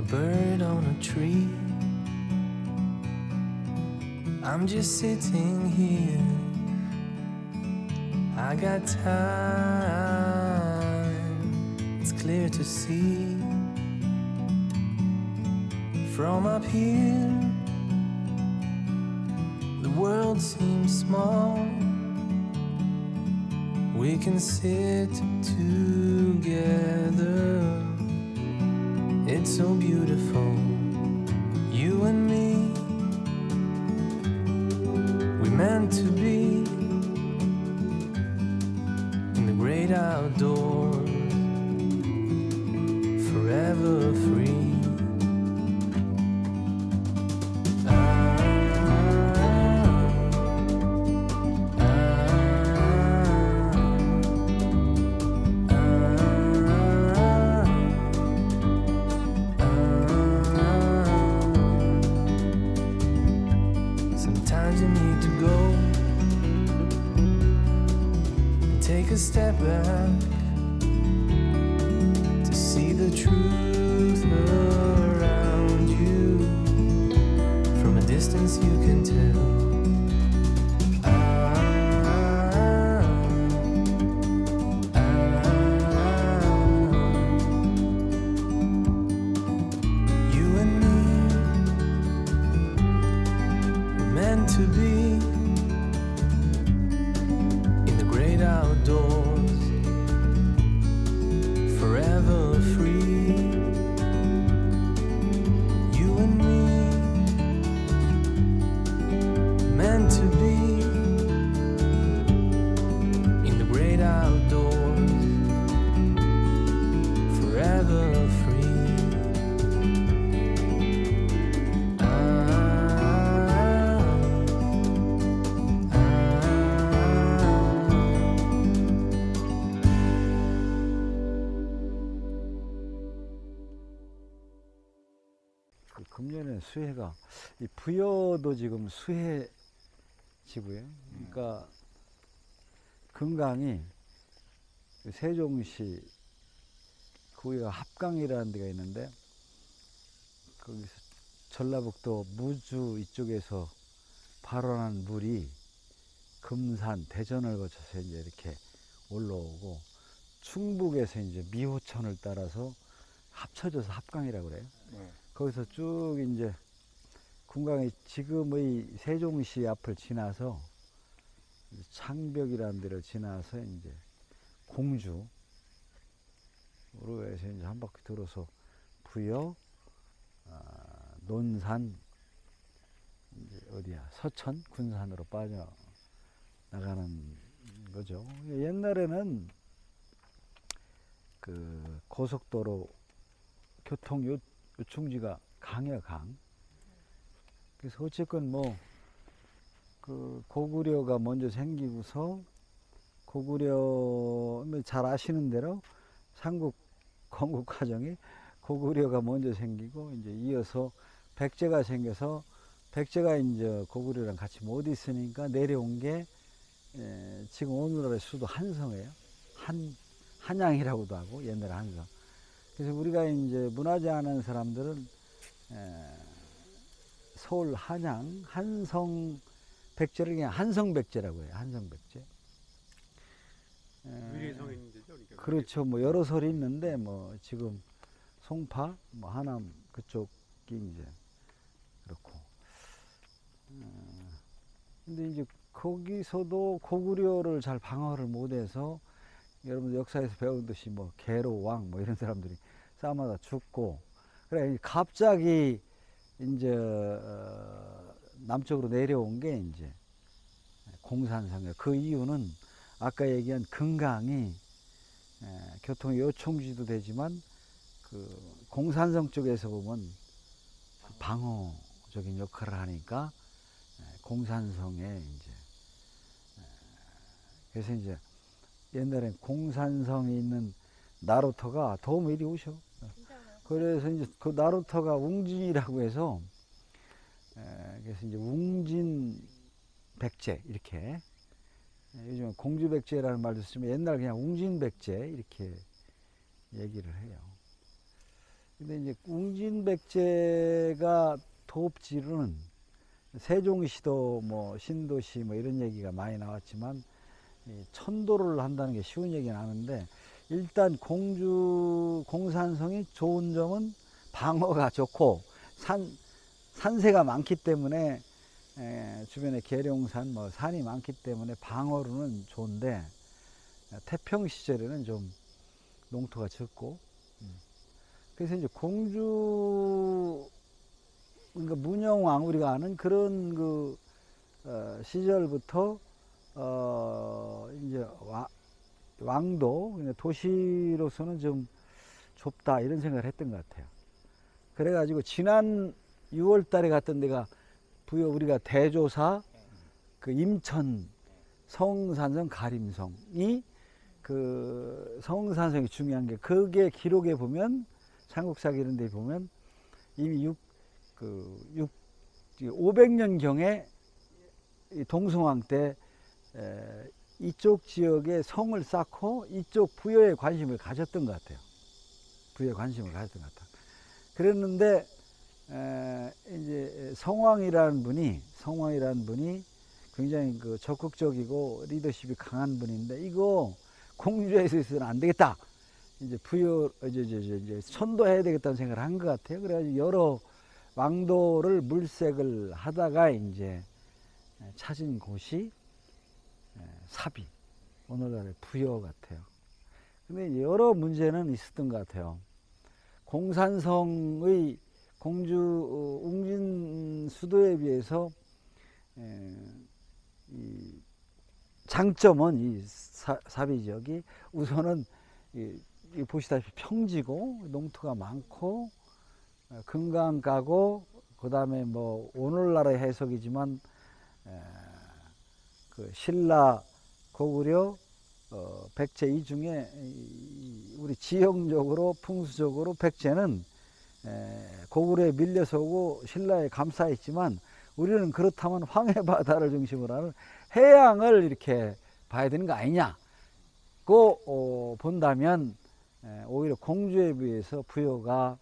a bird on a tree. I'm just sitting here. I got time. It's clear to see. From up here, the world seems small. We can sit together. It's so beautiful, you and me. We meant to be in the great outdoors, forever free. Sometimes you need to go and take a step back to see the truth around you. From a distance you can tell. You and me were meant to be in the great outdoors, forever free. You and me meant to be in the great outdoors, forever free. 그 금년에 수해가 이 부여도 지금 수해 지구예요. 그러니까 금강이 그 세종시 거기가 합강이라는 데가 있는데 거기서 전라북도 무주 이쪽에서 발원한 물이 금산 대전을 거쳐서 이제 이렇게 올라오고 충북에서 이제 미호천을 따라서 합쳐져서 합강이라고 그래요. 거기서 쭉 이제 금강이 지금의 세종시 앞을 지나서 창벽이라는 데를 지나서 이제 공주로 해서 이제 한 바퀴 돌아서 부여, 논산, 이제 어디야 서천, 군산으로 빠져 나가는 거죠. 옛날에는 그 고속도로 교통 요충지가 강이야 강. 그래서 어쨌건 뭐 그 고구려가 먼저 생기고서 고구려 잘 아시는 대로 삼국 건국 과정이 고구려가 먼저 생기고 이제 이어서 백제가 생겨서 백제가 이제 고구려랑 같이 못 있으니까 내려온 게 지금 오늘날의 수도 한성이에요. 한양이라고도 하고 옛날에 한성. 그래서 우리가 이제 문화재 하는 사람들은 서울 한양 한성 백제를 그냥 한성백제라고 해요. 한성백제. 위례성인데죠. 그러니까 그렇죠. 뭐 여러 설이 있는데 뭐 지금 송파, 뭐 하남 그쪽이 이제 그렇고. 근데 이제 거기서도 고구려를 잘 방어를 못해서 여러분들 역사에서 배운 듯이 뭐 계로왕 뭐 이런 사람들이 싸움하다 죽고 그래 갑자기 이제 남쪽으로 내려온 게 이제 공산성이에요. 그 이유는 아까 얘기한 금강이 교통의 요충지도 되지만 그 공산성 쪽에서 보면 방어적인 역할을 하니까 공산성에 이제 그래서 이제 옛날엔 공산성이 있는 나루터가 도움이 이리 오셔. 그래서 이제 그 나루터가 웅진이라고 해서 그래서 이제 웅진 백제 이렇게 요즘 공주 백제라는 말도 쓰지만 옛날 그냥 웅진 백제 이렇게 얘기를 해요. 근데 이제 웅진백제가 도읍지로는 세종시도 뭐 신도시 뭐 이런 얘기가 많이 나왔지만 이 천도를 한다는 게 쉬운 얘기는 아는데 일단 공산성이 좋은 점은 방어가 좋고 산세가 많기 때문에 주변에 계룡산 뭐 산이 많기 때문에 방어로는 좋은데 태평 시절에는 좀 농토가 적고 그래서 이제 공주 그러니까 문영왕 우리가 아는 그런 그 시절부터 이제 왕도 도시로서는 좀 좁다 이런 생각을 했던 것 같아요. 그래가지고 지난 6월 달에 갔던 데가 부여 우리가 대조사 그 임천 성산성 가림성이 그 성산성이 중요한 게 그게 기록에 보면 삼국사기 이런 데 보면 이미 500년경에 동성왕 때 이쪽 지역에 성을 쌓고 이쪽 부여에 관심을 가졌던 것 같아요. 부여에 관심을 가졌던 것 같아요. 그랬는데 이제 성왕이라는 분이 굉장히 그 적극적이고 리더십이 강한 분인데 이거 공주에서 있어서는 안 되겠다. 이제 부여 이제 천도해야 되겠다는 생각을 한 것 같아요. 그래가지고 여러 왕도를 물색을 하다가 이제 찾은 곳이 사비, 오늘날의 부여 같아요. 근데 여러 문제는 있었던 것 같아요. 공산성의 공주 웅진 수도에 비해서 이 장점은 이 사비 지역이 우선은 보시다시피 평지고 농토가 많고 금강가고 그 다음에 뭐 오늘날의 해석이지만 그 신라 고구려 백제 이 중에 우리 지형적으로 풍수적으로 백제는 고구려에 밀려서 오고 신라에 감싸 있지만 우리는 그렇다면 황해바다를 중심으로 하는 해양을 이렇게 봐야 되는 거 아니냐고 본다면 오히려 공주에 비해서 부여가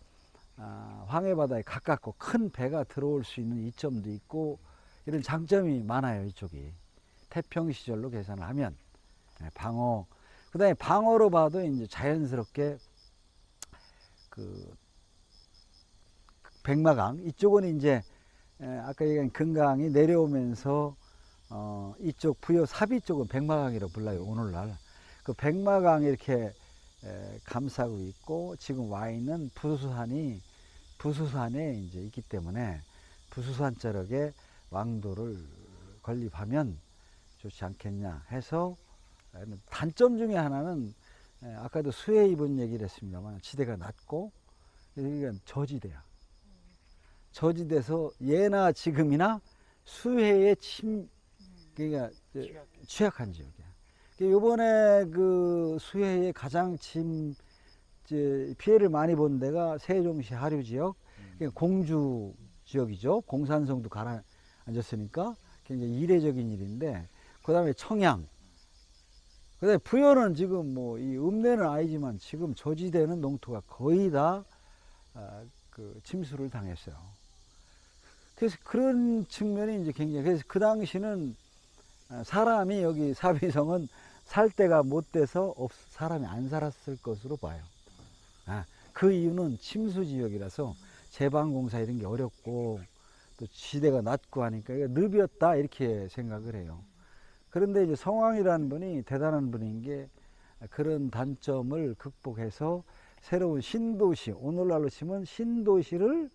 황해바다에 가깝고 큰 배가 들어올 수 있는 이점도 있고 이런 장점이 많아요. 이쪽이 태평 시절로 계산을 하면 방어 그 다음에 방어로 봐도 이제 자연스럽게 그 백마강 이쪽은 이제 아까 얘기한 금강이 내려오면서 이쪽 부여 사비 쪽은 백마강이라고 불러요. 오늘날 그 백마강이 이렇게 감싸고 있고 지금 와 있는 부수산에 이제 있기 때문에 부수산 자락에 왕도를 건립하면 좋지 않겠냐 해서 단점 중에 하나는 아까도 수해 입은 얘기를 했습니다만 지대가 낮고 이건 저지대야. 저지대에서 예나 지금이나 수해에 그러니까 취약한 지역이야. 이번에 그 수해에 가장 피해를 많이 본 데가 세종시 하류 지역, 공주 지역이죠. 공산성도 가라앉았으니까 굉장히 이례적인 일인데, 그 다음에 청양, 그 다음에 부여는 지금 뭐 이 읍내는 아니지만 지금 저지대는 농토가 거의 다 그 침수를 당했어요. 그래서 그런 측면이 이제 굉장히, 그래서 그 당시는 사람이 여기 사비성은 살 데가 못 돼서 사람이 안 살았을 것으로 봐요. 그 이유는 침수 지역이라서 제방공사 이런 게 어렵고 또 지대가 낮고 하니까 늪이었다 이렇게 생각을 해요. 그런데 이제 성왕이라는 분이 대단한 분인 게 그런 단점을 극복해서 새로운 신도시, 오늘날로 치면 신도시를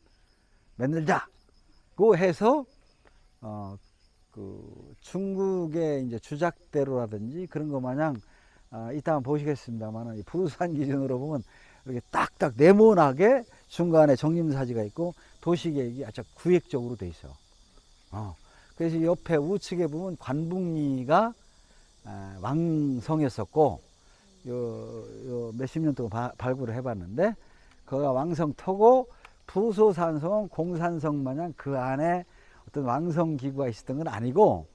만들자고 해서 그 중국의 이제 주작대로라든지 그런 거 마냥 이따 한번 보시겠습니다만 부산 기준으로 보면 이렇게 딱딱 네모나게 중간에 정림사지가 있고 도시계획이 아주 구획적으로 돼 있어. 그래서 옆에 우측에 보면 관북리가 왕성했었고 요 몇십 년 동안 발굴을 해봤는데 거가 왕성터고 부소산성은 공산성 마냥 그 안에 어떤 왕성기구가 있었던 건 아니고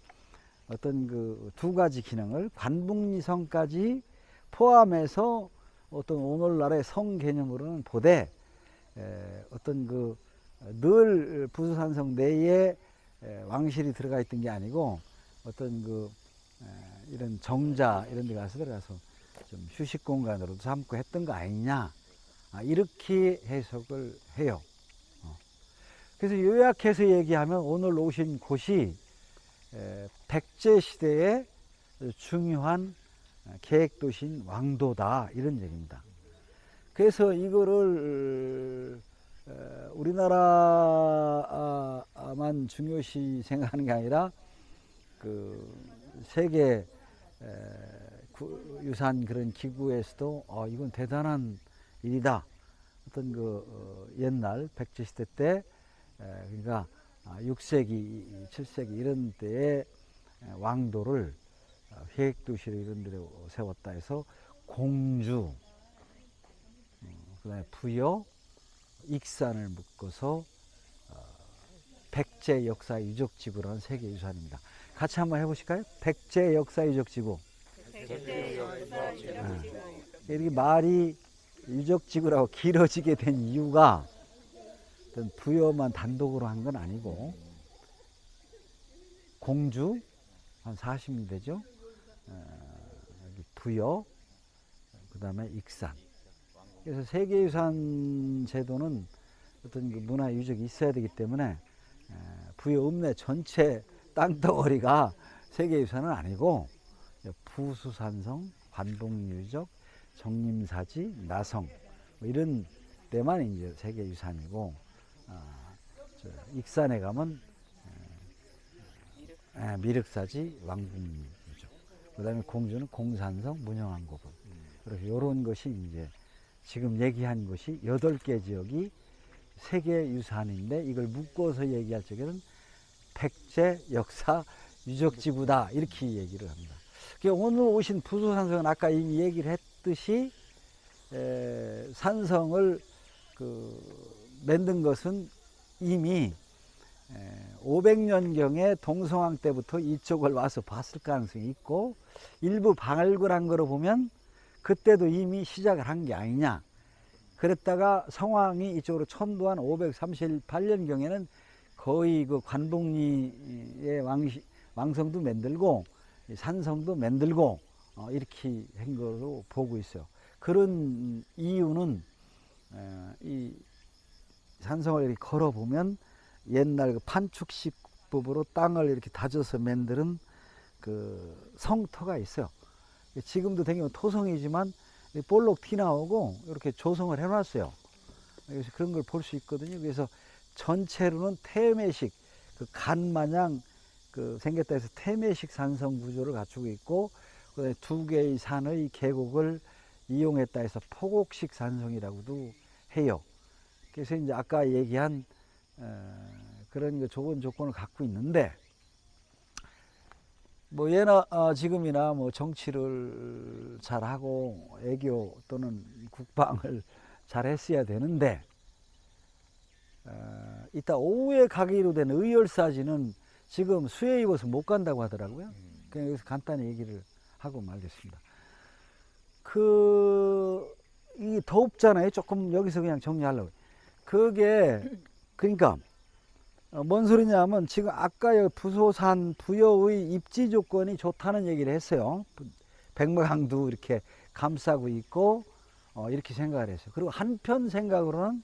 어떤 그 두 가지 기능을 관북리성까지 포함해서 어떤 오늘날의 성 개념으로는 보되 어떤 그 늘 부수산성 내에 왕실이 들어가 있던 게 아니고 어떤 그 이런 정자 이런 데 가서 들어가서 좀 휴식 공간으로도 삼고 했던 거 아니냐, 이렇게 해석을 해요. 그래서 요약해서 얘기하면 오늘 오신 곳이 백제 시대의 중요한 계획도시인 왕도다, 이런 얘기입니다. 그래서 이거를 우리나라만 중요시 생각하는 게 아니라 그 세계 유산 그런 기구에서도 이건 대단한 일이다. 어떤 그 옛날 백제 시대 때 그러니까 6세기, 7세기 이런 때에 왕도를 계획도시로 이런 데로 세웠다 해서 공주, 그다음에 부여, 익산을 묶어서 백제 역사 유적지구라는 세계유산입니다. 같이 한번 해보실까요? 백제 역사 유적지구. 이렇게 말이 유적지구라고 길어지게 된 이유가 어떤 부여만 단독으로 한 건 아니고 공주 한 40명 되죠. 여기 부여, 그 다음에 익산. 그래서 세계유산 제도는 어떤 그 문화 유적이 있어야 되기 때문에 부여 읍내 전체 땅덩어리가 세계유산은 아니고 부수산성, 관동유적, 정림사지, 나성 뭐 이런 데만 이제 세계유산이고, 익산에 가면 미륵사지, 왕궁유적, 그다음에 공주는 공산성, 문영왕고분. 그래서 이런 것이 이제 지금 얘기한 것이 8개 지역이 세계유산인데 이걸 묶어서 얘기할 적에는 백제 역사 유적지구다, 이렇게 얘기를 합니다. 오늘 오신 부수산성은 아까 이미 얘기를 했듯이 산성을 만든 것은 이미 500년경에 동성왕 때부터 이쪽을 와서 봤을 가능성이 있고, 일부 발굴한 거로 보면 그때도 이미 시작을 한 게 아니냐. 그랬다가 성왕이 이쪽으로 천도한 538년경에는 거의 그 관복리의 왕성도 만들고 산성도 만들고 이렇게 한 거로 보고 있어요. 그런 이유는 이 산성을 이렇게 걸어보면 옛날 그 판축식법으로 땅을 이렇게 다져서 만드는 그 성터가 있어요. 지금도 되게 토성이지만 볼록 티 나오고 이렇게 조성을 해놨어요. 그래서 그런 걸 볼 수 있거든요. 그래서 전체로는 태매식, 그 간 마냥 그 생겼다 해서 태매식 산성 구조를 갖추고 있고, 그다음에 2개의 산의 계곡을 이용했다 해서 포곡식 산성이라고도 해요. 그래서 이제 아까 얘기한 그런 좋은 조건을 갖고 있는데, 뭐 예나 지금이나 뭐 정치를 잘하고 애교 또는 국방을 잘 했어야 되는데, 이따 오후에 가기로 된 의열사지는 지금 수해 입어서 못 간다고 하더라고요. 그냥 여기서 간단히 얘기를 하고 말겠습니다. 이 더웁잖아요. 조금 여기서 그냥 정리하려고. 그게 그러니까 뭔 소리냐면 지금 아까 부소산 부여의 입지 조건이 좋다는 얘기를 했어요. 백마강도 이렇게 감싸고 있고 이렇게 생각을 했어요. 그리고 한편 생각으로는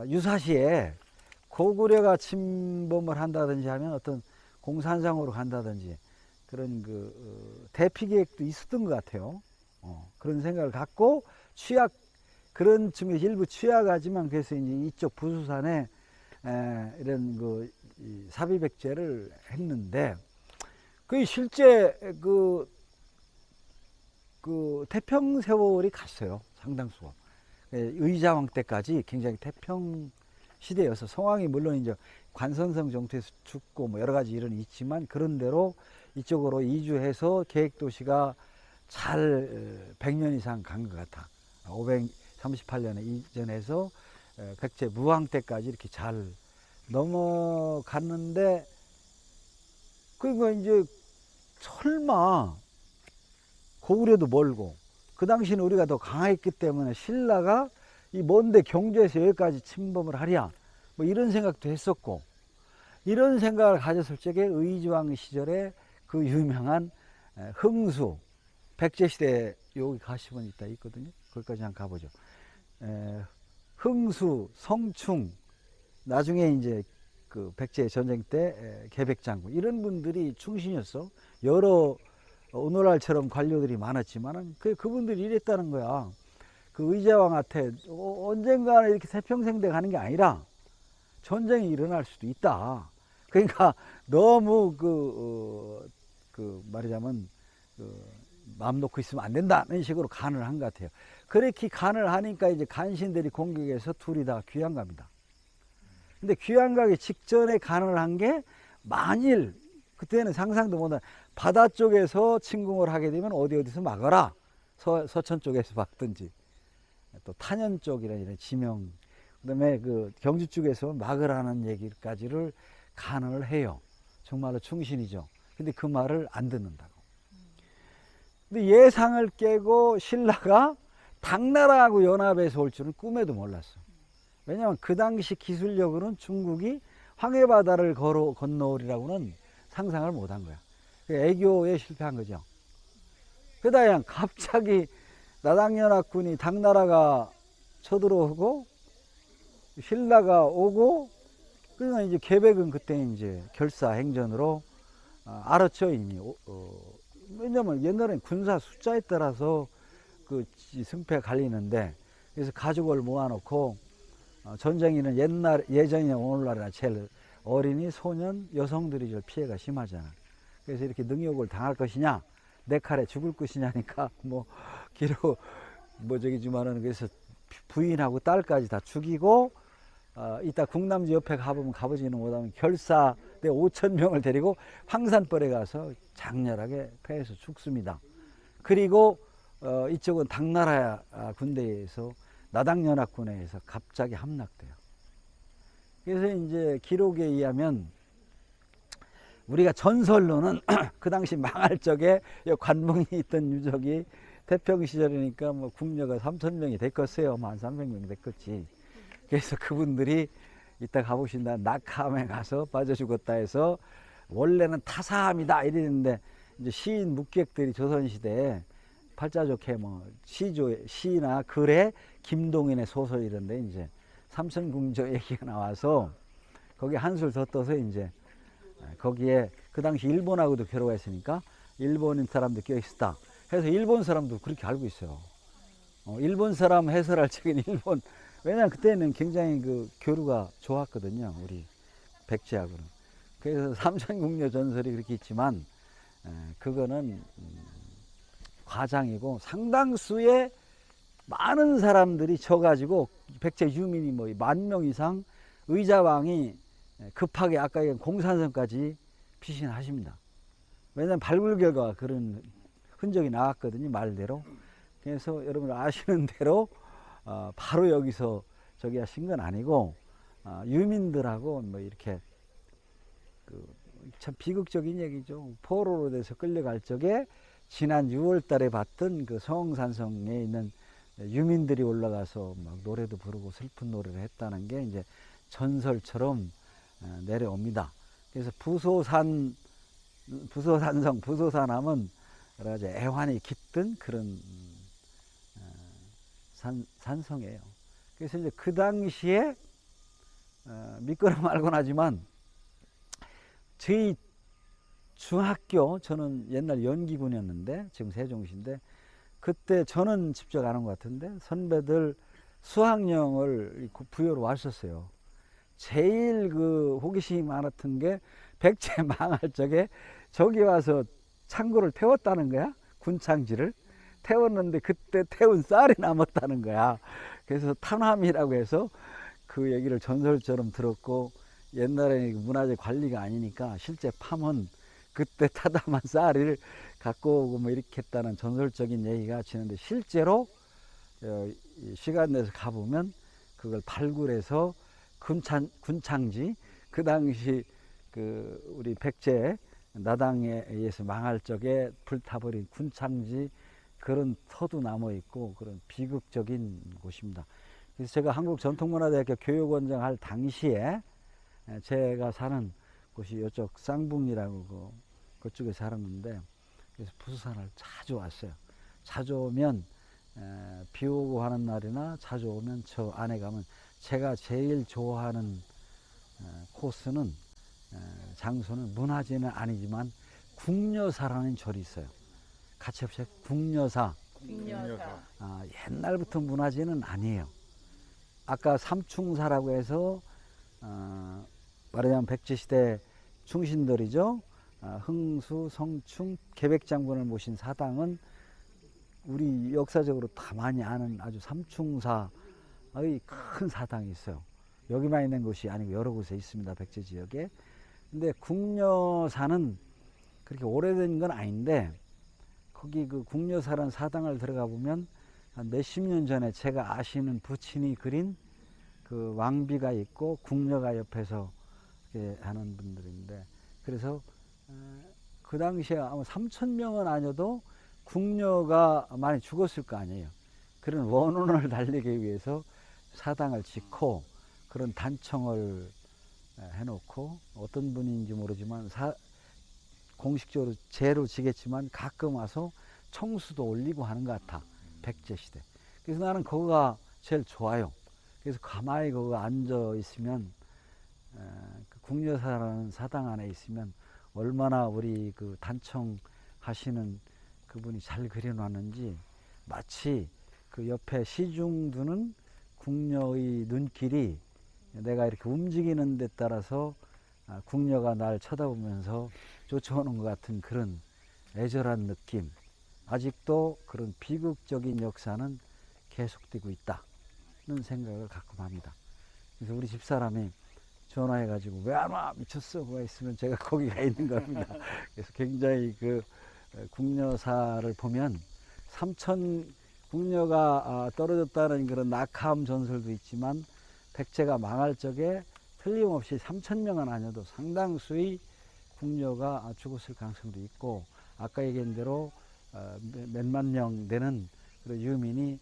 유사시에 고구려가 침범을 한다든지 하면 어떤 공산상으로 간다든지 그런 대피 계획도 있었던 것 같아요. 그런 생각을 갖고 그런 측면에서 일부 취약하지만 그래서 이제 이쪽 부수산에 이런 사비백제를 했는데, 실제 태평세월이 갔어요. 상당수. 의자왕 때까지 굉장히 태평 시대여서 성왕이 물론 이제 관선성 정토에서 죽고 뭐 여러 가지 일은 있지만 그런대로 이쪽으로 이주해서 계획도시가 잘 100년 이상 간 것 같아. 538년에 이전해서 백제 무왕 때까지 이렇게 잘 넘어갔는데, 그러니까 이제 설마 고구려도 멀고 그 당시는 우리가 더 강했기 때문에 신라가 이 먼데 경주에서 여기까지 침범을 하랴, 뭐 이런 생각도 했었고, 이런 생각을 가졌을 적에 의지왕 시절에 그 유명한 흥수, 백제시대 여기 가시면 있다 있거든요. 거기까지 한번 가보죠. 흥수, 성충, 나중에 이제 그 백제 전쟁 때 계백장군, 이런 분들이 충신이었어. 여러 오늘날처럼 관료들이 많았지만은 그분들이 이랬다는 거야. 그 의자왕한테 언젠가는 이렇게 태평생대 가는 게 아니라 전쟁이 일어날 수도 있다. 그러니까 너무 말하자면 마음 놓고 있으면 안 된다는 식으로 간을 한 것 같아요. 그렇게 간을 하니까 이제 간신들이 공격해서 둘이 다 귀양 갑니다. 근데 귀양 가기 직전에 간을 한 게 만일 그때는 상상도 못한 바다 쪽에서 침공을 하게 되면 어디서 막아라. 서천 쪽에서 막든지 또 탄현 쪽이라는 이런 지명, 그다음에 그 경주 쪽에서 막으라는 얘기까지를 간을 해요. 정말로 충신이죠. 근데 그 말을 안 듣는다고. 근데 예상을 깨고 신라가 당나라하고 연합해서 올 줄은 꿈에도 몰랐어. 왜냐하면 그 당시 기술력으로는 중국이 황해바다를 건너오리라고는 상상을 못한 거야. 애교에 실패한 거죠. 그러다 갑자기 나당연합군이 당나라가 쳐들어오고 신라가 오고, 그러니까 이제 계백은 그때 이제 결사행전으로 알았죠 이미. 왜냐면 옛날엔 군사 숫자에 따라서 그 승패가 갈리는데, 그래서 가족을 모아놓고 전쟁에는 예전이나 오늘날이나 제일 어린이, 소년, 여성들이 좀 피해가 심하잖아. 그래서 이렇게 능욕을 당할 것이냐, 내 칼에 죽을 것이냐니까 저기지만은 그래서 부인하고 딸까지 다 죽이고, 이따 국남지 옆에 가보면 가보지는 못하면 결사대 5,000명을 데리고 황산벌에 가서 장렬하게 패해서 죽습니다. 그리고 이쪽은 당나라 군대에서 나당연합군에 의해서 갑자기 함락돼요. 그래서 이제 기록에 의하면 우리가 전설로는 그 당시 망할 적에 관봉이 있던 유적이 태평 시절이니까 뭐 궁녀가 3,000명이 됐겠어요. 한 300명이 됐겠지. 그래서 그분들이 이따 가보신다 낙함에 가서 빠져 죽었다 해서 원래는 타사함이다 이랬는데, 이제 시인 묵객들이 조선시대에 팔자 좋게 뭐 시나 글에 김동인의 소설 이런데 이제 삼천궁저 얘기가 나와서 거기 한술 더 떠서 이제 거기에 그 당시 일본하고도 결혼했으니까 일본인 사람도 껴있었다 해서 일본 사람도 그렇게 알고 있어요. 일본 사람 해설할 적엔 일본, 왜냐면 그때는 굉장히 그 교류가 좋았거든요, 우리 백제하고는. 그래서 삼천궁녀 전설이 그렇게 있지만 그거는 과장이고, 상당수의 많은 사람들이 져가지고 백제 유민이 뭐 10,000명 이상 의자왕이 급하게 아까 얘기한 공산성까지 피신하십니다. 왜냐하면 발굴 결과 그런 흔적이 나왔거든요, 말대로. 그래서 여러분 아시는 대로 바로 여기서 저기 하신 건 아니고, 유민들하고 뭐 이렇게 참 비극적인 얘기죠. 포로로 돼서 끌려갈 적에 지난 6월 달에 봤던 그 성산성에 있는 유민들이 올라가서 막 노래도 부르고 슬픈 노래를 했다는 게 이제 전설처럼 내려옵니다. 그래서 부소산 하면 여러 가지 애환이 깃든 그런 산성이에요. 그래서 이제 그 당시에 믿거나 말거나 하지만 저희 중학교, 저는 옛날 연기군이었는데 지금 세종시인데, 그때 저는 직접 아는 것 같은데 선배들 수학여행을 부여로 왔었어요. 제일 그 호기심이 많았던 게 백제 망할 적에 저기 와서 창고를 태웠다는 거야. 군창지를 태웠는데 그때 태운 쌀이 남았다는 거야. 그래서 탄함이라고 해서 그 얘기를 전설처럼 들었고, 옛날에 문화재 관리가 아니니까 실제 파면 그때 타담한 쌀을 갖고 오고 뭐 이렇게 했다는 전설적인 얘기가 지는데, 실제로 시간 내서 가보면 그걸 발굴해서 군창지, 그 당시 그 우리 백제 나당에 의해서 망할 적에 불타버린 군창지, 그런 터도 남아 있고 그런 비극적인 곳입니다. 그래서 제가 한국전통문화대학교 교육원장 할 당시에 제가 사는 곳이 이쪽 쌍북리라고 그쪽에 살았는데, 그래서 부수산을 자주 왔어요. 자주 오면 비 오고 하는 날이나 자주 오면 저 안에 가면 제가 제일 좋아하는 코스는 장소는 문화재는 아니지만 궁녀사라는 절이 있어요. 같이 해보세요. 궁녀사. 궁녀사. 옛날부터 문화재는 아니에요. 아까 삼충사라고 해서 말하자면 백제시대 충신들이죠. 흥수, 성충, 계백장군을 모신 사당은 우리 역사적으로 다 많이 아는 아주 삼충사의 큰 사당이 있어요. 여기만 있는 곳이 아니고 여러 곳에 있습니다. 백제 지역에. 근데 궁녀사는 그렇게 오래된 건 아닌데, 거기 그 궁녀사라는 사당을 들어가 보면 한 몇십 년 전에 제가 아시는 부친이 그린 그 왕비가 있고 궁녀가 옆에서 이렇게 하는 분들인데, 그래서 그 당시에 아마 3,000명은 아니어도 궁녀가 많이 죽었을 거 아니에요. 그런 원혼을 달리기 위해서 사당을 짓고 그런 단청을 해놓고, 어떤 분인지 모르지만 공식적으로 제로 지겠지만 가끔 와서 청수도 올리고 하는 것 같아. 백제시대. 그래서 나는 거기가 제일 좋아요. 그래서 가만히 거기 앉아 있으면 그 궁녀사라는 사당 안에 있으면 얼마나 우리 그 단청 하시는 그분이 잘 그려놨는지, 마치 그 옆에 시중 두는 궁녀의 눈길이 내가 이렇게 움직이는 데 따라서 궁녀가 날 쳐다보면서 쫓아오는 것 같은 그런 애절한 느낌. 아직도 그런 비극적인 역사는 계속되고 있다는 생각을 가끔 합니다. 그래서 우리 집사람이 전화해가지고 왜 안 와? 미쳤어? 왜 있으면 제가 거기가 있는 겁니다. 그래서 굉장히 그 궁녀사를 보면 궁녀가 떨어졌다는 그런 낙함 전설도 있지만, 백제가 망할 적에 틀림없이 3,000명은 아니어도 상당수의 궁녀가 죽었을 가능성도 있고, 아까 얘기한 대로 몇만 명 되는 그런 유민이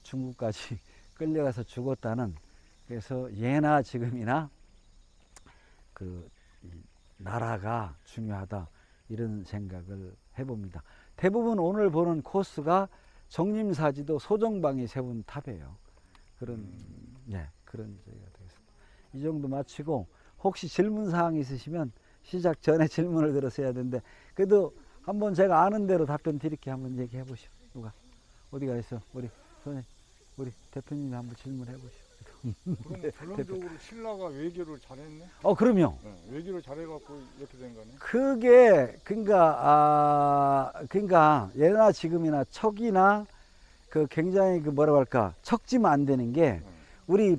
중국까지 끌려가서 죽었다는, 그래서 예나 지금이나 그 나라가 중요하다, 이런 생각을 해봅니다. 대부분 오늘 보는 코스가 정림사지도 소정방이 세운 탑이에요. 그런 그런 저희가 되겠습니다. 이 정도 마치고 혹시 질문 사항 있으시면 시작 전에 질문을 들었어야 되는데, 그래도 한번 제가 아는 대로 답변 드릴게요. 한번 얘기해 보시오. 누가 어디가 있어? 우리 대표님이 한번 질문해 보시오. 그럼 결론적으로 신라가 외교를 잘했네? 그럼요. 네, 외교를 잘해갖고 이렇게 된 거네. 그게 그러니까 예나 지금이나 척이나 그 굉장히 그 뭐라고 할까, 척지면 안 되는 게, 우리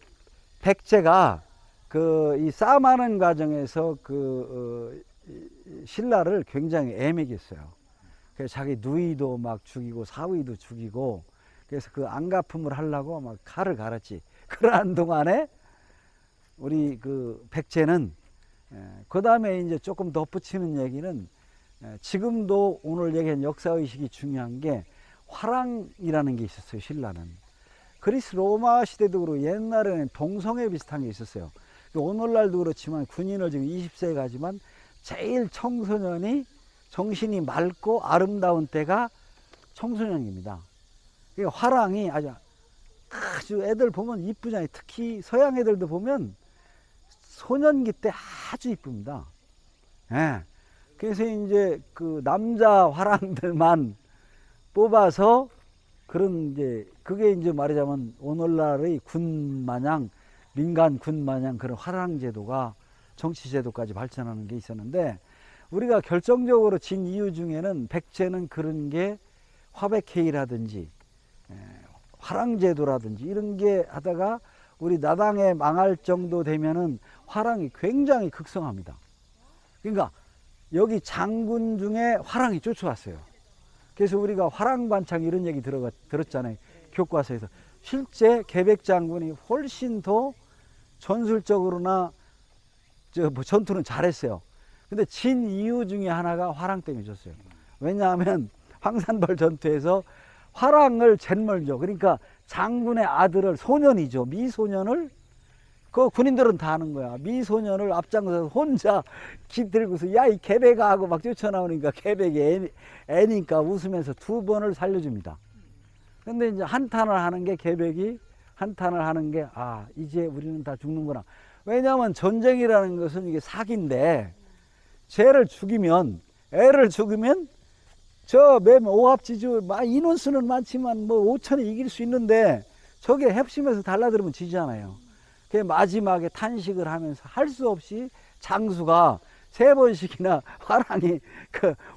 백제가 그 이 싸움하는 과정에서 신라를 굉장히 애매했어요. 그래서 자기 누이도 막 죽이고 사위도 죽이고, 그래서 그 안갚음을 하려고 막 칼을 갈았지. 그러한 동안에 우리 그 백제는 그 다음에 이제 조금 덧붙이는 얘기는, 지금도 오늘 얘기한 역사의식이 중요한 게, 화랑이라는 게 있었어요. 신라는 그리스 로마 시대도 그렇고 옛날에는 동성애 비슷한 게 있었어요. 오늘날도 그렇지만 군인을 지금 20세에 가지만 제일 청소년이 정신이 맑고 아름다운 때가 청소년입니다. 그러니까 화랑이 아주 애들 보면 이쁘잖아요. 특히 서양 애들도 보면 소년기 때 아주 이쁩니다. 그래서 이제 그 남자 화랑들만 뽑아서 그런 이제 그게 이제 말하자면 오늘날의 군 마냥, 민간 군 마냥 그런 화랑 제도가 정치 제도까지 발전하는 게 있었는데, 우리가 결정적으로 진 이유 중에는 백제는 그런 게 화백회의라든지 화랑 제도라든지 이런 게 하다가 우리 나당에 망할 정도 되면은 화랑이 굉장히 극성합니다. 그러니까 여기 장군 중에 화랑이 쫓아왔어요. 그래서 우리가 화랑반창 이런 얘기 들었잖아요. 교과서에서. 실제 계백장군이 훨씬 더 전술적으로나 전투는 잘했어요. 근데 진 이유 중에 하나가 화랑 때문에 졌어요. 왜냐하면 황산벌 전투에서 화랑을 잿멀죠. 그러니까 장군의 아들을 소년이죠. 미소년을 그 군인들은 다 아는 거야. 미소년을 앞장서서 혼자 기 들고서 야 이 개백아 하고 막 뛰쳐나오니까 개백이 애니까 웃으면서 2번을 살려줍니다. 근데 이제 한탄을 하는 게 개백이 한탄을 하는 게 아 이제 우리는 다 죽는구나. 왜냐하면 전쟁이라는 것은 이게 사기인데 쟤를 죽이면 애를 죽이면 저 맨 오합지주 인원수는 많지만 뭐 5천에 이길 수 있는데 저게 heb심에서 달라들으면 지잖아요. 그 마지막에 탄식을 하면서 할 수 없이 장수가 3번씩이나 화랑이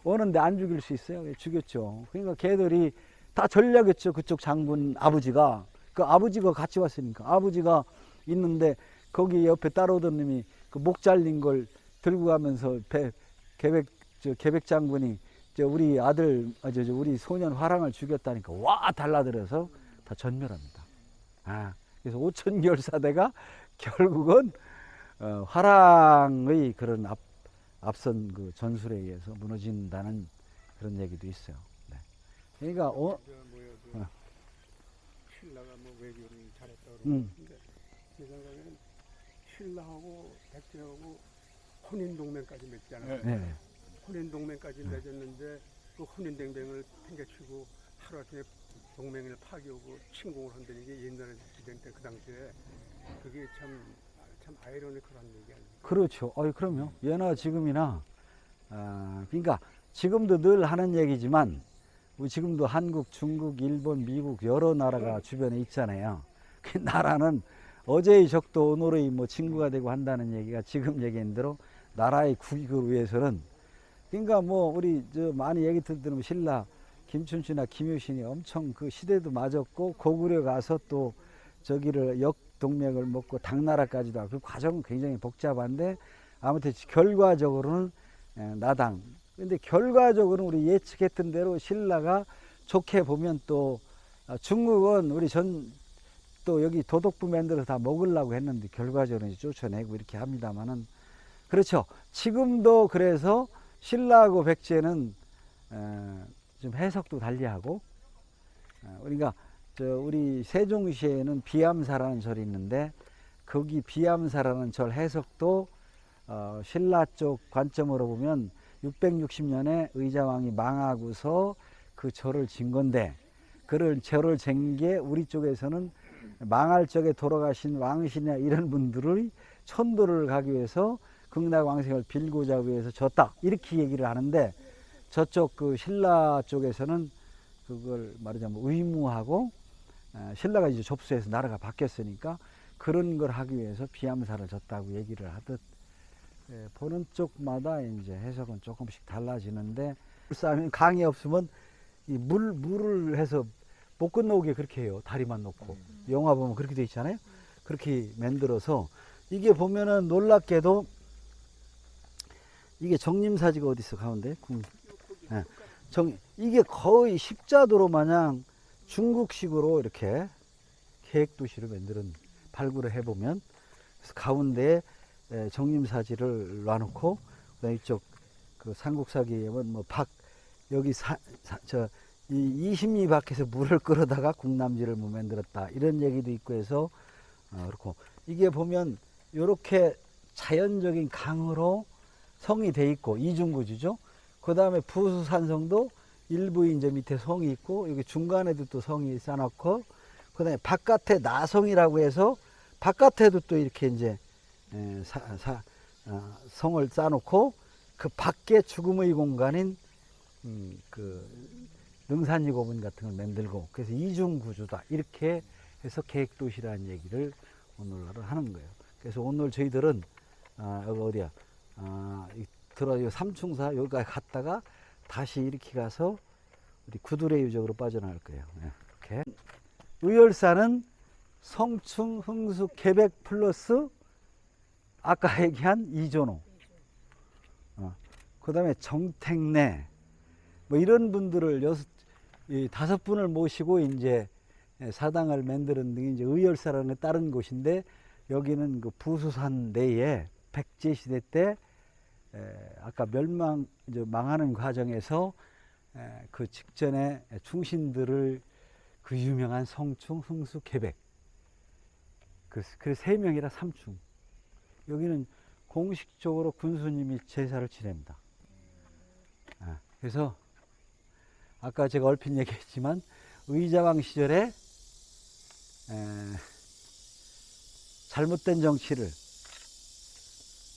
오는데 안 죽일 수 있어요. 죽였죠. 그러니까 걔들이 다 전략했죠. 그쪽 장군 아버지가 그 아버지가 같이 왔으니까 아버지가 있는데 거기 옆에 따라오던 놈이 그 목 잘린 걸 들고 가면서 계백 장군이 우리 아들 우리 소년 화랑을 죽였다니까 와 달라들어서 다 전멸합니다. 그래서 5천결사대가 결국은 화랑의 그런 앞선 그 전술에 의해서 무너진다는 그런 얘기도 있어요. 네. 그러니까 신라가 뭐 외교를 잘했다 그러는데 제 생각에는 신라하고 백제하고 혼인 동맹까지 맺잖아요. 네. 혼인 동맹까지 맺었는데 그 혼인 동맹을 팽개치고 하루아침에 동맹을 파기하고 침공을 한다는 게 옛날에 기대 때 그 당시에 그게 참 아이러니컬한 얘기 아닙니까? 그렇죠. 그럼요. 예나 지금이나 그러니까 지금도 늘 하는 얘기지만 우리 지금도 한국, 중국, 일본, 미국 여러 나라가 주변에 있잖아요. 그 나라는 어제의 적도 오늘의 뭐 친구가 되고 한다는 얘기가 지금 얘기한 대로 나라의 국익을 위해서는 그러니까 뭐 우리 많이 얘기 들으면 신라 김춘추나 김효신이 엄청 그 시대도 맞았고 고구려 가서 또 저기를 역동맥을 먹고 당나라까지도 하고 그 과정은 굉장히 복잡한데 아무튼 결과적으로는 나당. 근데 결과적으로는 우리 예측했던 대로 신라가 좋게 보면 또 중국은 우리 또 여기 도독부 만들어서 다 먹으려고 했는데 결과적으로 쫓아내고 이렇게 합니다만은 그렇죠. 지금도 그래서 신라하고 백제는 좀 해석도 달리하고 그러니까 우리 세종시에는 비암사라는 절이 있는데 거기 비암사라는 절 해석도 신라 쪽 관점으로 보면 660년에 의자왕이 망하고서 그 절을 진 건데 그를 절을 진 게 우리 쪽에서는 망할 적에 돌아가신 왕신이나 이런 분들의 천도를 가기 위해서 극락왕생을 빌고자 위해서 졌다 이렇게 얘기를 하는데 저쪽 그 신라 쪽에서는 그걸 말하자면 의무하고 신라가 이제 접수해서 나라가 바뀌었으니까 그런 걸 하기 위해서 비암사를 졌다고 얘기를 하듯 보는 쪽마다 이제 해석은 조금씩 달라지는데 싸면 강이 없으면 이 물을 해서 못 건너오게 그렇게 해요. 다리만 놓고 영화 보면 그렇게 돼 있잖아요. 그렇게 만들어서 이게 보면은 놀랍게도 이게 정림사지가 어디 있어 가운데 이게 거의 십자도로 마냥 중국식으로 이렇게 계획도시로 만드는 발굴을 해보면 그래서 가운데에 정림사지를 놔놓고 그다음에 이쪽 그 삼국사기에 뭐 여기 이 20리 밖에서 물을 끌어다가 국남지를 뭐 만들었다 이런 얘기도 있고 해서 그렇고 이게 보면 이렇게 자연적인 강으로 성이 돼 있고 이중구주죠. 그 다음에 부수산성도 일부 이제 밑에 성이 있고 여기 중간에도 또 성이 쌓아놓고 그 다음에 바깥에 나성이라고 해서 바깥에도 또 이렇게 이제 성을 쌓아놓고 그 밖에 죽음의 공간인 그 능산지 고분 같은 걸 만들고 그래서 이중구조다 이렇게 해서 계획도시라는 얘기를 오늘날 하는 거예요. 그래서 오늘 저희들은 여기 어디야 들어 삼충사 여기까지 갔다가 다시 이렇게 가서 우리 구두레 유적으로 빠져나갈 거예요. 이렇게 의열사는 성충, 흥숙, 계백 플러스 아까 얘기한 이존호, 그 다음에 정택내 뭐 이런 분들을 5분을 모시고 이제 사당을 만드는 등이 이제 의열사라는 다른 곳인데 여기는 그 부수산 내에 백제 시대 때 아까 망하는 과정에서 그 직전에 충신들을 그 유명한 성충, 흥수, 계백. 그 세 명이라 삼충. 여기는 공식적으로 군수님이 제사를 지냅니다. 그래서 아까 제가 얼핏 얘기했지만 의자왕 시절에 잘못된 정치를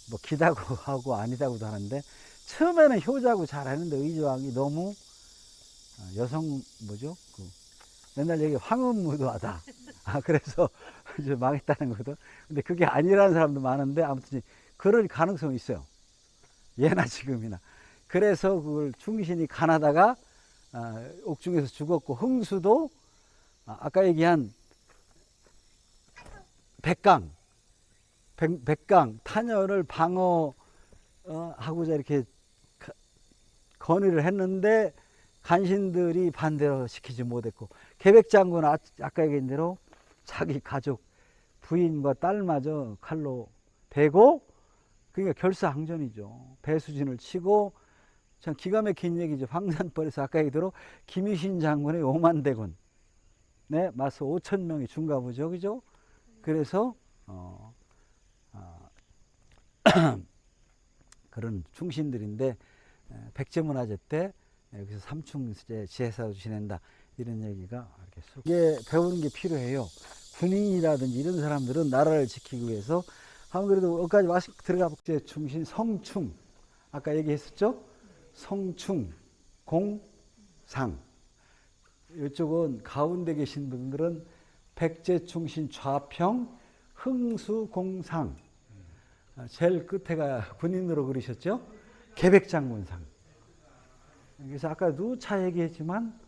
뭐 기다고 하고 아니다고도 하는데 처음에는 효자고 잘하는데 의자왕이 너무 여성 뭐죠? 맨날 얘기 황혼무도하다. 그래서 이제 망했다는 거거든. 근데 그게 아니라는 사람도 많은데 아무튼 그럴 가능성이 있어요. 예나 지금이나. 그래서 그걸 충신이 가나다가 옥중에서 죽었고 흥수도 아까 얘기한 백강 탄혈을 방어하고자 이렇게 건의를 했는데 간신들이 반대로 시키지 못했고 계백장군은 아까 얘기한 대로 자기 가족 부인과 딸마저 칼로 베고 그러니까 결사항전이죠. 배수진을 치고 참 기가 막힌 얘기죠. 황산벌에서 아까 얘기대로 김유신 장군의 5만 대군 네, 맞서 5천 명이 중가부죠. 그죠? 그래서 그런 충신들인데 백제문화재 때 여기서 삼충 제사도 지낸다 이런 얘기가 이렇게 쑥 이게 배우는 게 필요해요. 군인이라든지 이런 사람들은 나라를 지키기 위해서 한번 그래도 여기까지 와서 들어가 볼게요. 충신 성충 아까 얘기했었죠. 성충 공상 이쪽은 가운데 계신 분들은 백제충신 좌평 흥수공상 제일 끝에가 군인으로 그리셨죠. 계백장군상. 그래서 아까 누차 얘기했지만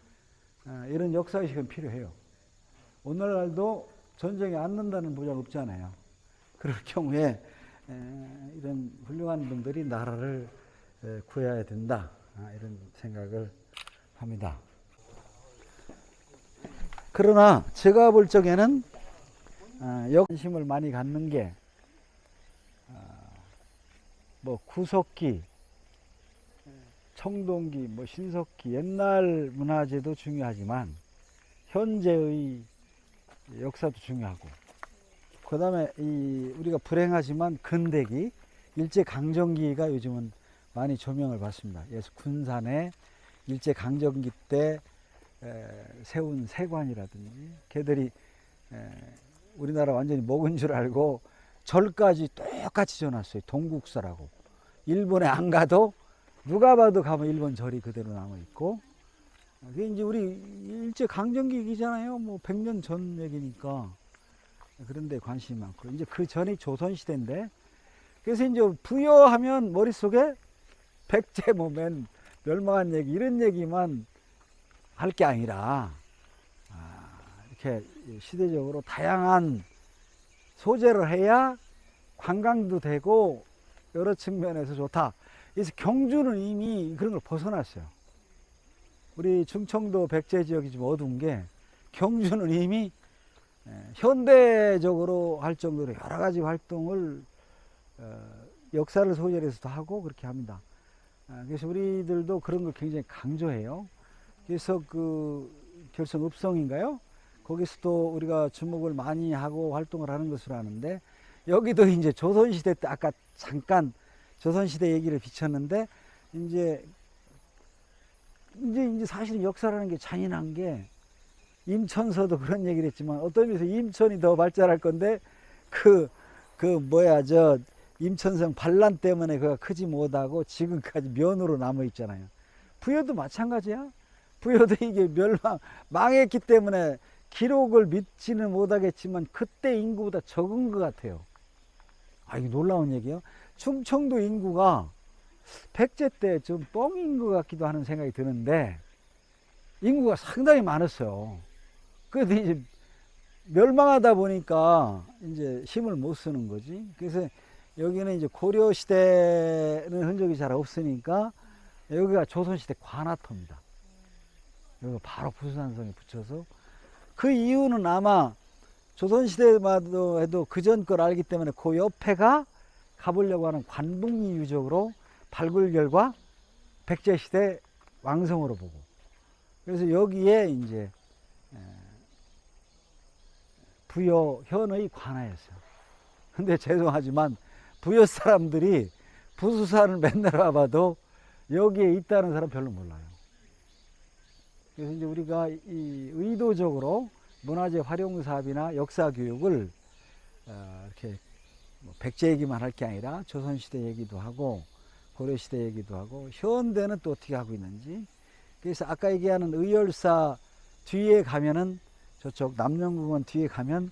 이런 역사의식은 필요해요. 오늘날도 전쟁에 앉는다는 보장 없잖아요. 그럴 경우에 이런 훌륭한 분들이 나라를 구해야 된다 이런 생각을 합니다. 그러나 제가 볼 적에는 관심을 많이 갖는 게 뭐 구석기, 청동기, 뭐 신석기 옛날 문화재도 중요하지만 현재의 역사도 중요하고 그 다음에 우리가 불행하지만 근대기 일제강점기가 요즘은 많이 조명을 받습니다. 그래서 군산에 일제강점기 때 세운 세관이라든지 걔들이 우리나라 완전히 먹은 줄 알고 절까지 똑같이 지어놨어요. 동국서라고. 일본에 안 가도 누가 봐도 가면 일본 절이 그대로 남아있고 그게 이제 우리 일제강점기잖아요. 뭐 100년 전 얘기니까 그런데 관심이 많고 이제 그 전이 조선시대인데 그래서 이제 부여하면 머릿속에 백제 뭐맨 멸망한 얘기 이런 얘기만 할 게 아니라 이렇게 시대적으로 다양한 소재를 해야 관광도 되고 여러 측면에서 좋다. 그래서 경주는 이미 그런 걸 벗어났어요. 우리 충청도 백제 지역이 좀 어두운 게 경주는 이미 현대적으로 할 정도로 여러 가지 활동을 역사를 소재로 해서도 하고 그렇게 합니다. 그래서 우리들도 그런 걸 굉장히 강조해요. 그래서 그 결성 읍성인가요? 거기서도 우리가 주목을 많이 하고 활동을 하는 것으로 아는데 여기도 이제 조선시대 때 아까 잠깐 조선시대 얘기를 비쳤는데 이제 사실은 역사라는 게 잔인한 게 임천서도 그런 얘기를 했지만 어떤 의미에서 임천이 더 발달할 건데 임천성 반란 때문에 그가 크지 못하고 지금까지 면으로 남아 있잖아요. 부여도 마찬가지야. 부여도 이게 망했기 때문에 기록을 믿지는 못하겠지만 그때 인구보다 적은 것 같아요. 이거 놀라운 얘기예요. 충청도 인구가 백제 때 좀 뻥인 것 같기도 하는 생각이 드는데 인구가 상당히 많았어요. 그래도 이제 멸망하다 보니까 이제 힘을 못 쓰는 거지. 그래서 여기는 이제 고려 시대는 흔적이 잘 없으니까 여기가 조선시대 관아터입니다. 여기가 바로 부산성에 붙여서 그 이유는 아마 조선시대만 해도 그전 걸 알기 때문에 그 옆에가 가보려고 하는 관북리 유적으로 발굴 결과 백제시대 왕성으로 보고 그래서 여기에 이제 부여 현의 관아였어요. 근데 죄송하지만 부여 사람들이 부수산을 맨날 와봐도 여기에 있다는 사람 별로 몰라요. 그래서 이제 우리가 이 의도적으로 문화재 활용 사업이나 역사 교육을 이렇게 뭐 백제 얘기만 할 게 아니라 조선시대 얘기도 하고 고려시대 얘기도 하고 현대는 또 어떻게 하고 있는지. 그래서 아까 얘기하는 의열사 뒤에 가면은 저쪽 남영궁원 뒤에 가면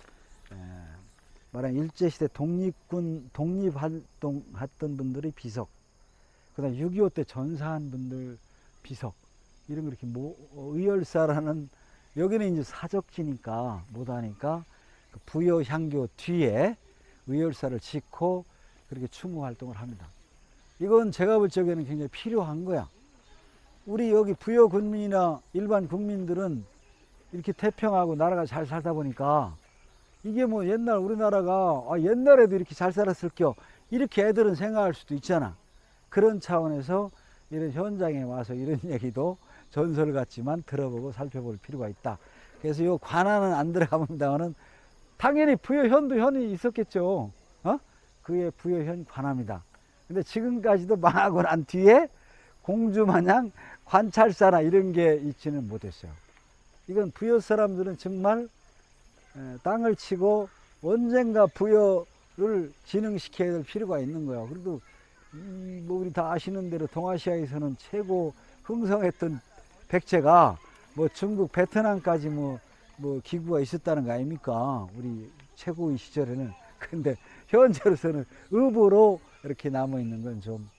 말하는 일제시대 독립활동 했던 분들의 비석, 그 다음에 6.25 때 전사한 분들 비석, 이런 거 이렇게 의열사라는, 여기는 이제 사적지니까 못하니까 그 부여 향교 뒤에 의열사를 짓고 그렇게 추모 활동을 합니다. 이건 제가 볼 적에는 굉장히 필요한 거야. 우리 여기 부여 군민이나 일반 국민들은 이렇게 태평하고 나라가 잘 살다 보니까 이게 뭐 옛날 우리나라가 옛날에도 이렇게 잘 살았을겨, 이렇게 애들은 생각할 수도 있잖아. 그런 차원에서 이런 현장에 와서 이런 얘기도 전설 같지만 들어보고 살펴볼 필요가 있다. 그래서 이 관아는 안 들어가본다고는 당연히 부여현도 현이 있었겠죠. 그게 부여현 관아입니다. 근데 지금까지도 망하고 난 뒤에 공주마냥 관찰사나 이런 게 있지는 못했어요. 이건 부여 사람들은 정말 땅을 치고 언젠가 부여를 진흥시켜야 될 필요가 있는 거야. 그래도 뭐 우리 다 아시는 대로 동아시아에서는 최고 흥성했던 백제가 뭐 중국 베트남까지 뭐 기구가 있었다는 거 아닙니까? 우리 최고의 시절에는. 근데 현재로서는 의보로 이렇게 남아 있는 건 좀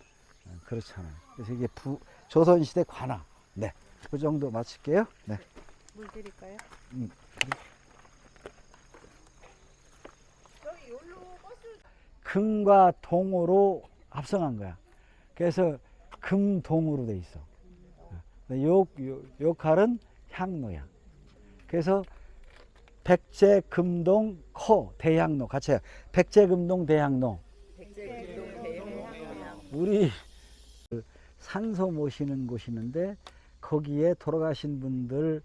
그렇잖아요. 그래서 이게 조선시대 관아. 네, 그 정도 마칠게요. 네. 물 드릴까요? 금과 동으로 합성한 거야. 그래서 금동으로 돼 있어. 요 칼은 향로야. 그래서 백제 금동 코 대향로 같이 해요. 백제 금동 대향로. 우리 산소 모시는 곳이 있는데 거기에 돌아가신 분들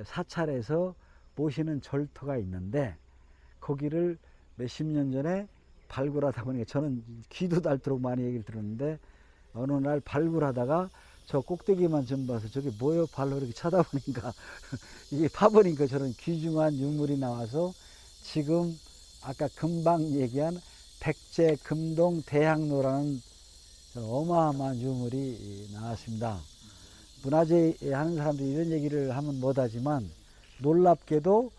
사찰에서 모시는 절터가 있는데 거기를 몇십 년 전에 발굴하다 보니까 저는 귀도 닳도록 많이 얘기를 들었는데 어느 날 발굴하다가 저 꼭대기만 좀 봐서 저게 뭐예요? 발로 이렇게 쳐다보니까 이게 파보니까 저런 귀중한 유물이 나와서 지금 아까 금방 얘기한 백제 금동 대향로라는 어마어마한 유물이 나왔습니다. 문화재 하는 사람들이 이런 얘기를 하면 못하지만 놀랍게도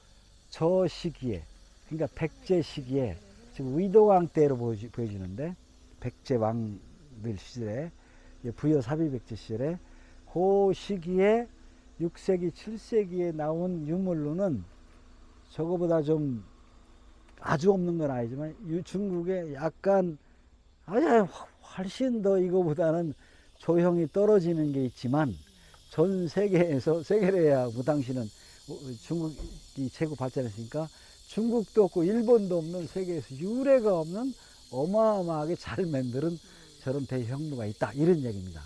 저 시기에, 그러니까 백제 시기에, 지금 의도왕 때로 보여지는데 백제 왕들 시절에 부여 사비백제 시절에 그 시기에 6세기 7세기에 나온 유물로는 저거보다 좀 아주 없는 건 아니지만 중국에 약간 훨씬 더 이거보다는 조형이 떨어지는 게 있지만 전 세계에서 세계래야 뭐 당시는 중국이 최고 발전했으니까 중국도 없고 일본도 없는 세계에서 유례가 없는 어마어마하게 잘 만드는 저런 대형로가 있다, 이런 얘기입니다.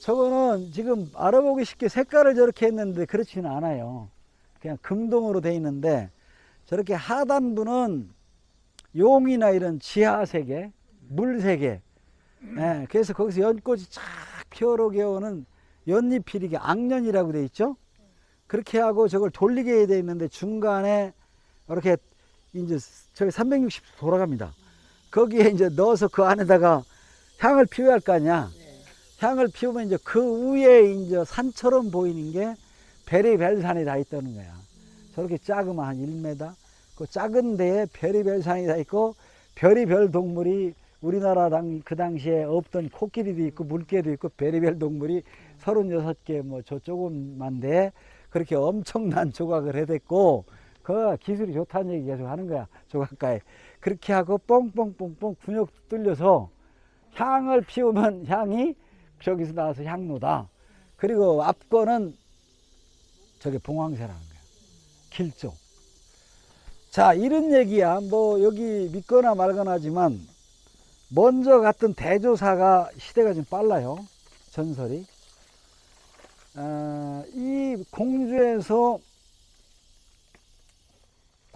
저거는 지금 알아보기 쉽게 색깔을 저렇게 했는데 그렇지는 않아요. 그냥 금동으로 돼 있는데 저렇게 하단부는 용이나 이런 지하세계, 물세계, 그래서 거기서 연꽃이 쫙 피어오르게 연잎이 이게 악년이라고 돼 있죠. 그렇게 하고 저걸 돌리게 해야 돼 있는데 중간에 이렇게 이제 저기 360도 돌아갑니다. 거기에 이제 넣어서 그 안에다가 향을 피워야 할 거 아니야. 향을 피우면 이제 그 위에 이제 산처럼 보이는 게 베리벨산이 다 있다는 거야. 저렇게 작으면 한 1m. 그 작은 데에 베리벨산이 다 있고 별이별 동물이 우리나라 그 당시에 없던 코끼리도 있고 물개도 있고 별이별 동물이 36개 뭐 저 조그만 데에 그렇게 엄청난 조각을 해댔고 그 기술이 좋다는 얘기 계속 하는 거야. 조각가에. 그렇게 하고 뻥뻥뻥뻥 군역 뚫려서 향을 피우면 향이 저기서 나와서 향로다. 그리고 앞거는 저게 봉황새라는 거야. 길조. 자, 이런 얘기야. 뭐 여기 믿거나 말거나 하지만 먼저 갔던 대조사가 시대가 좀 빨라요. 전설이. 이 공주에서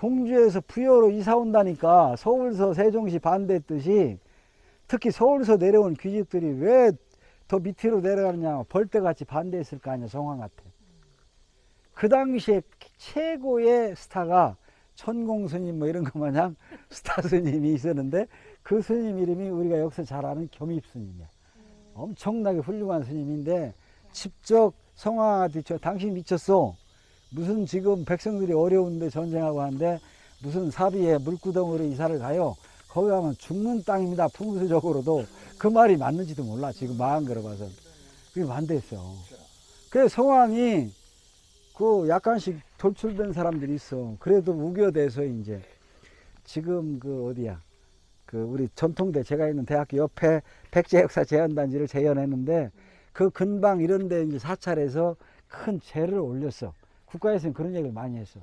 공주에서 부여로 이사 온다니까 서울서 세종시 반대했듯이 특히 서울서 내려온 귀족들이 왜 더 밑으로 내려가느냐 벌떼같이 반대했을 거 아니야 성황한테. 그 당시에 최고의 스타가 천공 스님 뭐 이런 거 마냥 스타 스님이 있었는데 그 스님 이름이 우리가 여기서 잘 아는 겸입 스님이야. 엄청나게 훌륭한 스님인데 직접 성황한테 당신 미쳤어. 무슨 지금 백성들이 어려운데 전쟁하고 하는데 무슨 사비에 물구덩으로 이사를 가요. 거기 가면 죽는 땅입니다. 풍수적으로도. 그 말이 맞는지도 몰라. 지금 마음 걸어봐서. 그게 반대했어. 그래서 성황이 그 약간씩 돌출된 사람들이 있어. 그래도 우겨대서 이제 지금 그 어디야. 그 우리 전통대 제가 있는 대학교 옆에 백제역사 재현단지를 재현했는데 그 근방 이런 데 이제 사찰에서 큰 제를 올렸어. 국가에서는 그런 얘기를 많이 했어.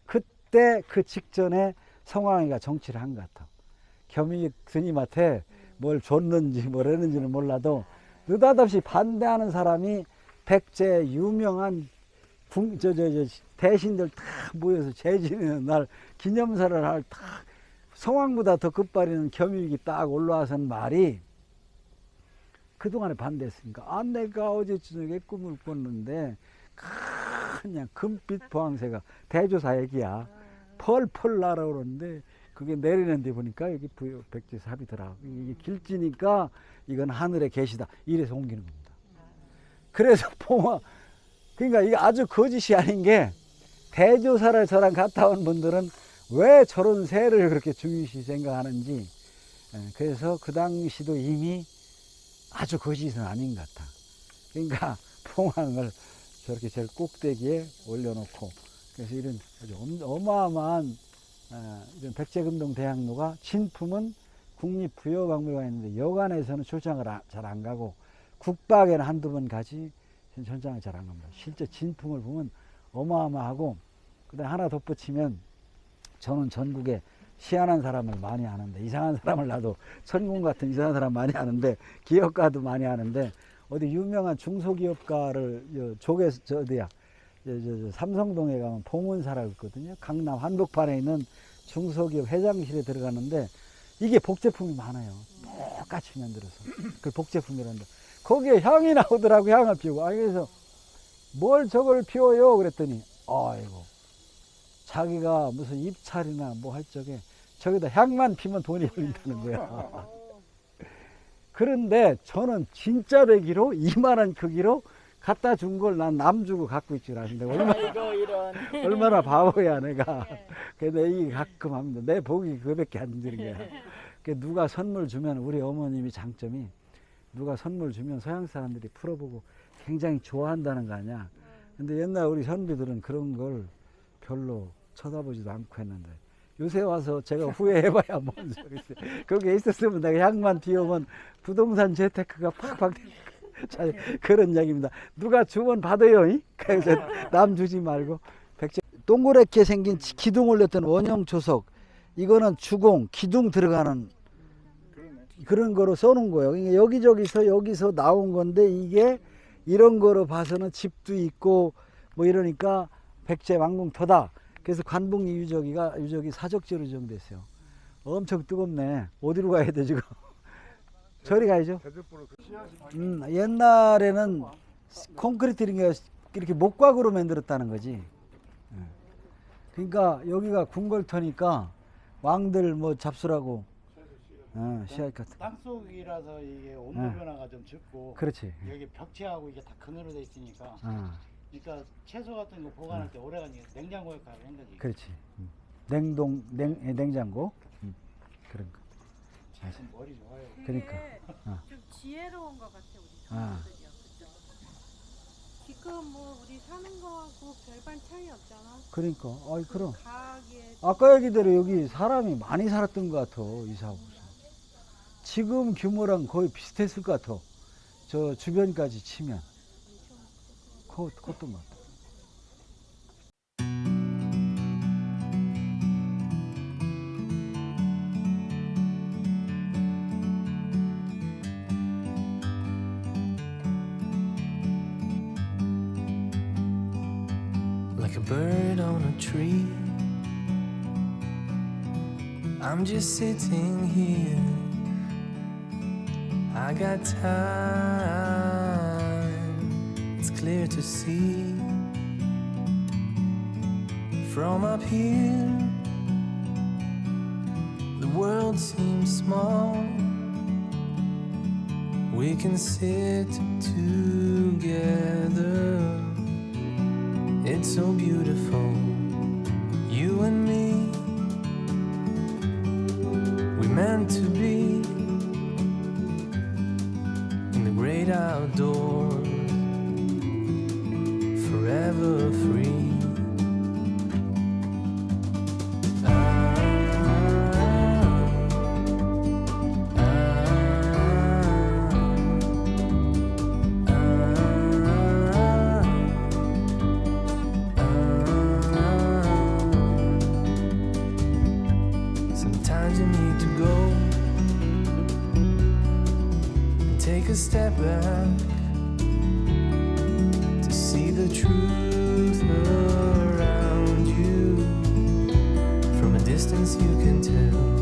그때 그 직전에 성황이가 정치를 한 것 같아. 겸익 스님한테 뭘 줬는지 뭘 했는지는 몰라도 느닷없이 반대하는 사람이 백제 유명한 대신들 다 모여서 제지내는 날 기념사를 할 다 성황보다 더 급발이는 겸익이 딱 올라와서는 말이 그동안에 반대했으니까 아 내가 어제 저녁에 꿈을 꿨는데 그냥 금빛 보항새가 대조사 얘기야. 펄펄 날아오르는데 그게 내리는 데 보니까 여기 백제삽이더라. 이게 길지니까 이건 하늘에 계시다. 이래서 옮기는 겁니다. 그래서 봉화 그러니까 이게 아주 거짓이 아닌 게 대조사를 저랑 갔다 온 분들은 왜 저런 새를 그렇게 중요시 생각하는지 그래서 그 당시도 이미 아주 거짓은 아닌 것 같아. 그러니까 봉황을 저렇게 제일 꼭대기에 올려놓고 그래서 이런 아주 어마어마한 이런 백제금동 대학로가 진품은 국립부여박물관에 있는데 여관에서는 출장을 잘 안 가고 국박에는 한두 번 가지 전장을 잘 안 갑니다. 실제 진품을 보면 어마어마하고 그다음에 하나 덧붙이면 저는 전국에 희한한 사람을 많이 아는데 이상한 사람을 나도 천공 같은 이상한 사람 많이 아는데 기업가도 많이 아는데 어디 유명한 중소기업가를 조개서 저 어디야 삼성동에 가면 봉은사라고 있거든요. 강남 한복판에 있는 중소기업 회장실에 들어가는데 이게 복제품이 많아요. 똑같이 만들어서 그걸 복제품이란다. 거기에 향이 나오더라고. 향을 피우고. 그래서 뭘 저걸 피워요 그랬더니 아이고 자기가 무슨 입찰이나 뭐 할 적에 저기다 향만 피면 돈이 걸린다는 거야. 그런데 저는 진짜 배기로 이만한 크기로 갖다 준 걸 난 남 주고 갖고 있지 않는데 얼마나 바보야 내가. 그래서 이 가끔 합니다. 내 복이 그거밖에 안 드는 거야. 누가 선물 주면 우리 어머님이 장점이 누가 선물 주면 서양 사람들이 풀어보고 굉장히 좋아한다는 거 아니야. 근데 옛날 우리 선비들은 그런 걸 별로 쳐다보지도 않고 했는데 요새 와서 제가 후회해봐야 뭔 소리지. 거기에 있었으면 내가 향만 피우면 부동산 재테크가 팍팍 자, 그런 얘기입니다. 누가 주면 받아요. 그래서 남 주지 말고. 백제 동그랗게 생긴 기둥 올렸던 원형 조석 이거는 주공 기둥 들어가는 그런 거로 써놓은 거예요. 그러니까 여기서 나온 건데 이게 이런 거로 봐서는 집도 있고 뭐 이러니까 백제 왕궁터다. 그래서 관북리 유적이 사적지로 지정됐어요. 엄청 뜨겁네. 어디로 가야 돼 지금? 저리 가야죠. 옛날에는 콘크리트 이렇게 목곽으로 만들었다는 거지. 그러니까 여기가 궁궐터니까 왕들 뭐 잡수라고 시야이 같은. 땅속이라서 이게 온도 변화가 좀 적고. 그렇지. 여기 벽체하고 이게 다 그늘로 돼 있으니까. 그러니까 채소 같은 거 보관할 때 오래 가니까 냉장고에 가야 하는 거지. 그렇지. 냉장고. 그런 거. 참 머리 좋아요. 그러니까. 좀 지혜로운 것 같아 우리 사람들이요. 그죠? 지금 뭐 우리 사는 거하고 별반 차이 없잖아. 그러니까. 그럼. 가게 아까 얘기대로 여기 사람이 많이 살았던 것 같아. 이사하고서. 지금 규모랑 거의 비슷했을 것 같아. 저 주변까지 치면. 컸던 것 같아. Like a bird on a tree, I'm just sitting here. I got time. It's clear to see from up here. The world seems small. We can sit together. It's so beautiful, you and me. We meant to be in the great outdoors, forever free. Sometimes you need to go and take a step back to see the truth around you. From a distance you can tell